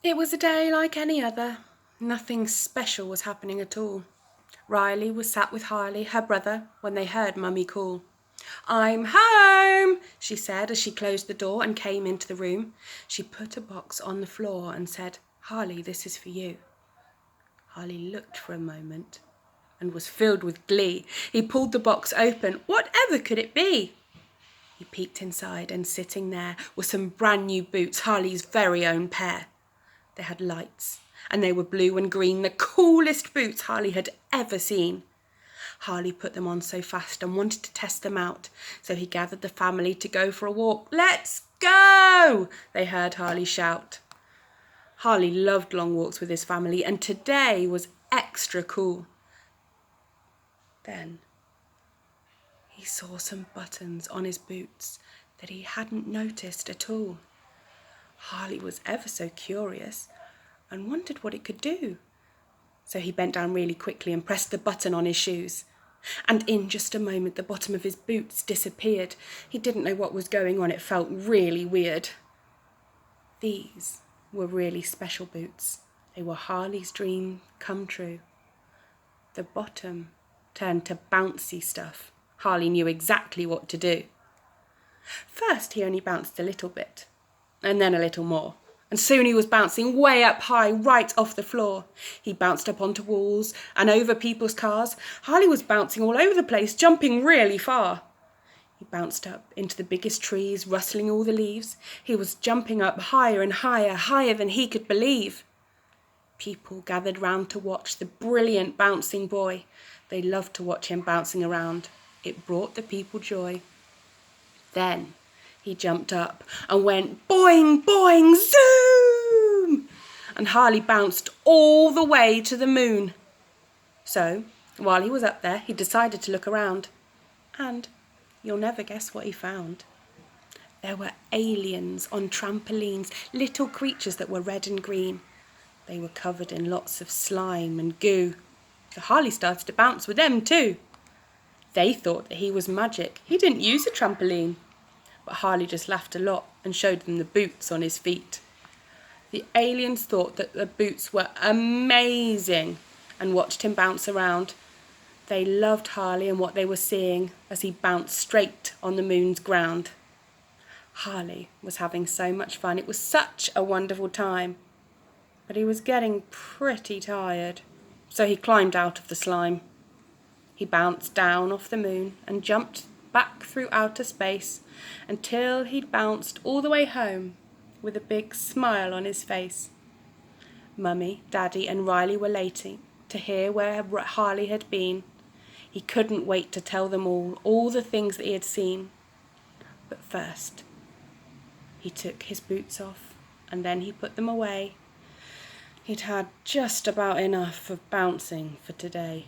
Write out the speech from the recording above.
It was a day like any other. Nothing special was happening at all. Riley was sat with Harley, her brother, when they heard Mummy call. "I'm home," she said as she closed the door and came into the room. She put a box on the floor and said, "Harley, this is for you." Harley looked for a moment and was filled with glee. He pulled the box open. Whatever could it be? He peeked inside, and sitting there were some brand new boots, Harley's very own pair. They had lights, and they were blue and green, the coolest boots Harley had ever seen. Harley put them on so fast and wanted to test them out, so he gathered the family to go for a walk. "Let's go!" they heard Harley shout. Harley loved long walks with his family, and today was extra cool. Then he saw some buttons on his boots that he hadn't noticed at all. Harley was ever so curious and wondered what it could do. So he bent down really quickly and pressed the button on his shoes. And in just a moment, the bottom of his boots disappeared. He didn't know what was going on. It felt really weird. These were really special boots. They were Harley's dream come true. The bottom turned to bouncy stuff. Harley knew exactly what to do. First, he only bounced a little bit, and then a little more. And soon he was bouncing way up high, right off the floor. He bounced up onto walls and over people's cars. Harley was bouncing all over the place, jumping really far. He bounced up into the biggest trees, rustling all the leaves. He was jumping up higher and higher, higher than he could believe. People gathered round to watch the brilliant bouncing boy. They loved to watch him bouncing around. It brought the people joy. Then he jumped up and went boing, boing, zoom! And Harley bounced all the way to the moon. So, while he was up there, he decided to look around. And you'll never guess what he found. There were aliens on trampolines, little creatures that were red and green. They were covered in lots of slime and goo. So Harley started to bounce with them too. They thought that he was magic. He didn't use a trampoline. But Harley just laughed a lot and showed them the boots on his feet. The aliens thought that the boots were amazing and watched him bounce around. They loved Harley and what they were seeing as he bounced straight on the moon's ground. Harley was having so much fun. It was such a wonderful time. But he was getting pretty tired, so he climbed out of the slime. He bounced down off the moon and jumped back through outer space until he'd bounced all the way home with a big smile on his face. Mummy, Daddy and Riley were waiting to hear where Harley had been. He couldn't wait to tell them all the things that he had seen. But first, he took his boots off and then he put them away. He'd had just about enough of bouncing for today.